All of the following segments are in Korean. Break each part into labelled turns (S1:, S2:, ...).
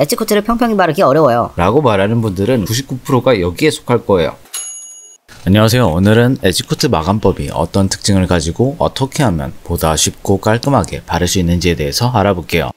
S1: 엣지코트를 평평히 바르기 어려워요
S2: 라고 말하는 분들은 99%가 여기에 속할 거예요. 안녕하세요. 오늘은 엣지코트 마감법이 어떤 특징을 가지고 어떻게 하면 보다 쉽고 깔끔하게 바를 수 있는지에 대해서 알아볼게요.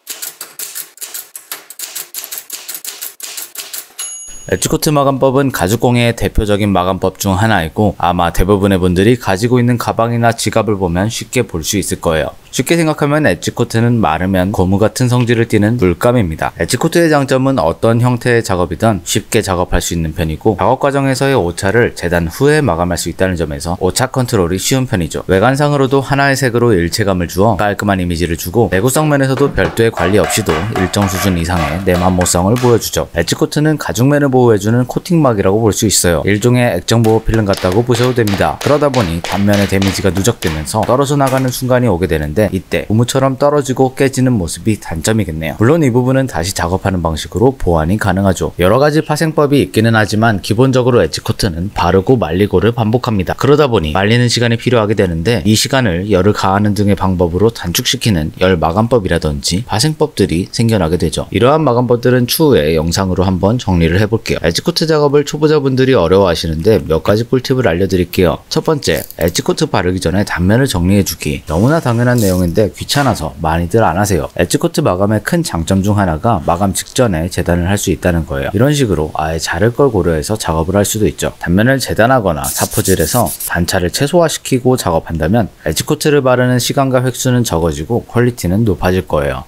S2: 엣지코트 마감법은 가죽공예의 대표적인 마감법 중 하나이고 아마 대부분의 분들이 가지고 있는 가방이나 지갑을 보면 쉽게 볼 수 있을 거예요. 쉽게 생각하면 엣지코트는 마르면 고무 같은 성질을 띠는 물감입니다. 엣지코트의 장점은 어떤 형태의 작업이든 쉽게 작업할 수 있는 편이고 작업 과정에서의 오차를 재단 후에 마감할 수 있다는 점에서 오차 컨트롤이 쉬운 편이죠. 외관상으로도 하나의 색으로 일체감을 주어 깔끔한 이미지를 주고 내구성 면에서도 별도의 관리 없이도 일정 수준 이상의 내맘모성을 보여주죠. 엣지코트는 가죽면을 보호해주는 코팅막이라고 볼 수 있어요. 일종의 액정보호 필름 같다고 보셔도 됩니다. 그러다 보니 단면의 데미지가 누적되면서 떨어져 나가는 순간이 오게 되는데 이때 고무처럼 떨어지고 깨지는 모습이 단점이겠네요. 물론 이 부분은 다시 작업하는 방식으로 보완이 가능하죠. 여러가지 파생법이 있기는 하지만 기본적으로 엣지코트는 바르고 말리고를 반복합니다. 그러다 보니 말리는 시간이 필요하게 되는데 이 시간을 열을 가하는 등의 방법으로 단축시키는 열 마감법이라든지 파생법들이 생겨나게 되죠. 이러한 마감법들은 추후에 영상으로 한번 정리를 해볼게요. 엣지코트 작업을 초보자분들이 어려워하시는데 몇 가지 꿀팁을 알려드릴게요. 첫 번째, 엣지코트 바르기 전에 단면을 정리해주기. 너무나 당연한 내용인데 귀찮아서 많이들 안 하세요. 엣지코트 마감의 큰 장점 중 하나가 마감 직전에 재단을 할 수 있다는 거예요. 이런 식으로 아예 자를 걸 고려해서 작업을 할 수도 있죠. 단면을 재단하거나 사포질해서 단차를 최소화시키고 작업한다면 엣지코트를 바르는 시간과 획수는 적어지고 퀄리티는 높아질 거예요.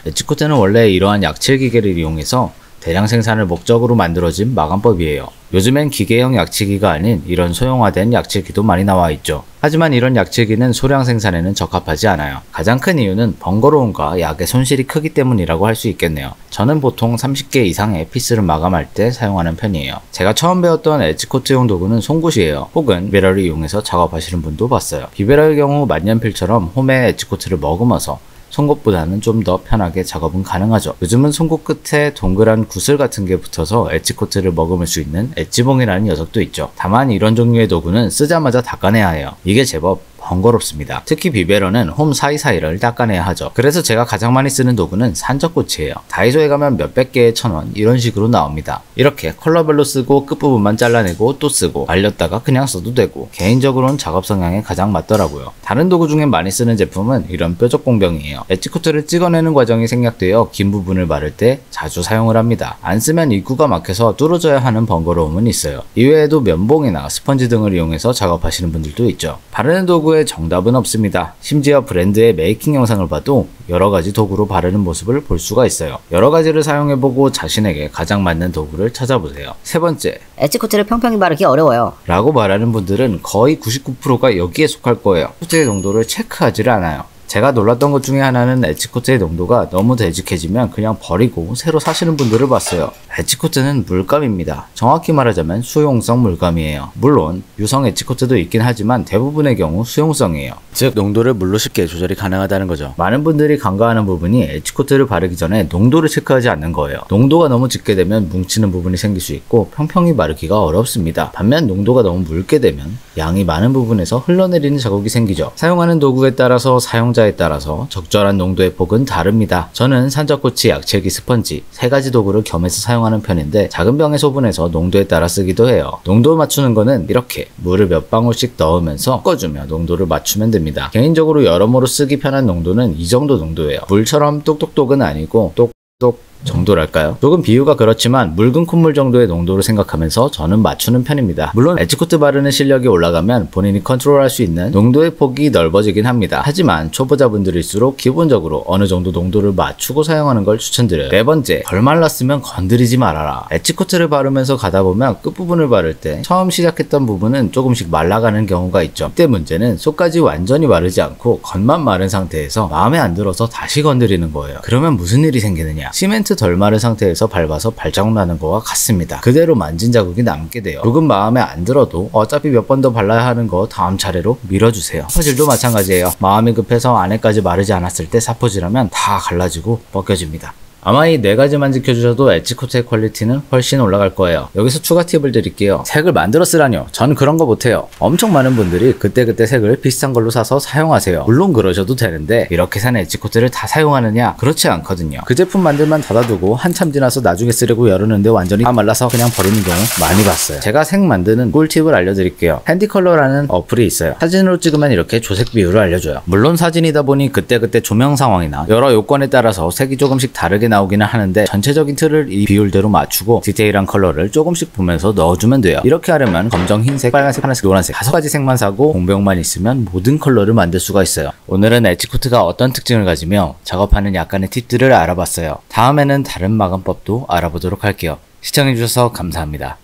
S2: 엣지코트는 원래 이러한 약칠 기계를 이용해서 대량 생산을 목적으로 만들어진 마감법이에요. 요즘엔 기계형 약치기가 아닌 이런 소형화된 약칠기도 많이 나와 있죠. 하지만 이런 약칠기는 소량 생산에는 적합하지 않아요. 가장 큰 이유는 번거로움과 약의 손실이 크기 때문이라고 할 수 있겠네요. 저는 보통 30개 이상의 피스를 마감할 때 사용하는 편이에요. 제가 처음 배웠던 엣지코트용 도구는 송곳이에요. 혹은 비베러를 이용해서 작업하시는 분도 봤어요. 비베러의 경우 만년필처럼 홈에 엣지코트를 머금어서 송곳보다는 좀 더 편하게 작업은 가능하죠. 요즘은 송곳 끝에 동그란 구슬 같은 게 붙어서 엣지코트를 머금을 수 있는 엣지봉이라는 녀석도 있죠. 다만 이런 종류의 도구는 쓰자마자 닦아내야 해요. 이게 제법 번거롭습니다. 특히 비베러는 홈 사이사이를 닦아내야 하죠. 그래서 제가 가장 많이 쓰는 도구는 산적꽃이에요. 다이소에 가면 몇백 개에 1,000원 이런 식으로 나옵니다. 이렇게 컬러별로 쓰고 끝부분만 잘라내고 또 쓰고 말렸다가 그냥 써도 되고 개인적으로는 작업 성향에 가장 맞더라고요. 다른 도구 중에 많이 쓰는 제품은 이런 뾰족 공병이에요. 엣지코트를 찍어내는 과정이 생략되어 긴 부분을 바를 때 자주 사용을 합니다. 안 쓰면 입구가 막혀서 뚫어져야 하는 번거로움은 있어요. 이외에도 면봉이나 스펀지 등을 이용해서 작업하시는 분들도 있죠. 바르는 도구의 정답은 없습니다. 심지어 브랜드의 메이킹 영상을 봐도 여러가지 도구로 바르는 모습을 볼 수가 있어요. 여러가지를 사용해보고 자신에게 가장 맞는 도구를 찾아보세요. 세 번째,
S1: 엣지코트를 평평히 바르기 어려워요
S2: 라고 말하는 분들은 거의 99%가 여기에 속할 거예요. 코트의 농도를 체크하지를 않아요. 제가 놀랐던 것 중에 하나는 엣지코트의 농도가 너무 되직해지면 그냥 버리고 새로 사시는 분들을 봤어요. 엣지코트는 물감입니다. 정확히 말하자면 수용성 물감이에요. 물론 유성 엣지코트도 있긴 하지만 대부분의 경우 수용성이에요. 즉 농도를 물로 쉽게 조절이 가능하다는 거죠. 많은 분들이 간과하는 부분이 엣지코트를 바르기 전에 농도를 체크하지 않는 거예요. 농도가 너무 짙게 되면 뭉치는 부분이 생길 수 있고 평평히 바르기가 어렵습니다. 반면 농도가 너무 묽게 되면 양이 많은 부분에서 흘러내리는 자국이 생기죠. 사용하는 도구에 따라서 사용자에 따라서 적절한 농도의 폭은 다릅니다. 저는 산적꽃이, 약칠기, 스펀지 세 가지 도구를 겸해서 사용하는 편인데 작은 병에 소분해서 농도에 따라 쓰기도 해요. 농도 맞추는 거는 이렇게 물을 몇 방울씩 넣으면서 섞어주며 농도를 맞추면 됩니다. 개인적으로 여러모로 쓰기 편한 농도는 이 정도 농도예요. 물처럼 똑똑똑은 아니고 똑똑 정도랄까요? 조금 비유가 그렇지만 묽은 콧물 정도의 농도를 생각하면서 저는 맞추는 편입니다. 물론 엣지코트 바르는 실력이 올라가면 본인이 컨트롤할 수 있는 농도의 폭이 넓어지긴 합니다. 하지만 초보자분들일수록 기본적으로 어느 정도 농도를 맞추고 사용하는 걸 추천드려요. 네 번째, 덜 말랐으면 건드리지 말아라. 엣지코트를 바르면서 가다 보면 끝부분을 바를 때 처음 시작했던 부분은 조금씩 말라가는 경우가 있죠. 이때 문제는 속까지 완전히 마르지 않고 겉만 마른 상태에서 마음에 안 들어서 다시 건드리는 거예요. 그러면 무슨 일이 생기느냐? 시멘트 덜 마른 상태에서 밟아서 발자국 나는 거와 같습니다. 그대로 만진 자국이 남게 돼요. 조금 마음에 안 들어도 어차피 몇 번 더 발라야 하는 거 다음 차례로 밀어주세요. 사포질도 마찬가지예요. 마음이 급해서 안에까지 마르지 않았을 때 사포질하면 다 갈라지고 벗겨집니다. 아마 이 4가지만 지켜주셔도 엣지코트의 퀄리티는 훨씬 올라갈 거예요. 여기서 추가 팁을 드릴게요. 색을 만들어 쓰라뇨. 전 그런 거 못해요. 엄청 많은 분들이 그때그때 색을 비슷한 걸로 사서 사용하세요. 물론 그러셔도 되는데 이렇게 산 엣지코트를 다 사용하느냐? 그렇지 않거든요. 그 제품 만들만 닫아두고 한참 지나서 나중에 쓰려고 열었는데 완전히 다 말라서 그냥 버리는 경우 많이 봤어요. 제가 색 만드는 꿀팁을 알려드릴게요. 핸디컬러라는 어플이 있어요. 사진으로 찍으면 이렇게 조색 비율을 알려줘요. 물론 사진이다 보니 그때그때 조명 상황이나 여러 요건에 따라서 색이 조금씩 다르게 나오기는 하는데 전체적인 틀을 이 비율대로 맞추고 디테일한 컬러를 조금씩 보면서 넣어주면 돼요. 이렇게 하려면 검정, 흰색, 빨간색, 파란색, 노란색 5가지 색만 사고 공병만 있으면 모든 컬러를 만들 수가 있어요. 오늘은 엣지코트가 어떤 특징을 가지며 작업하는 약간의 팁들을 알아봤어요. 다음에는 다른 마감법도 알아보도록 할게요. 시청해주셔서 감사합니다.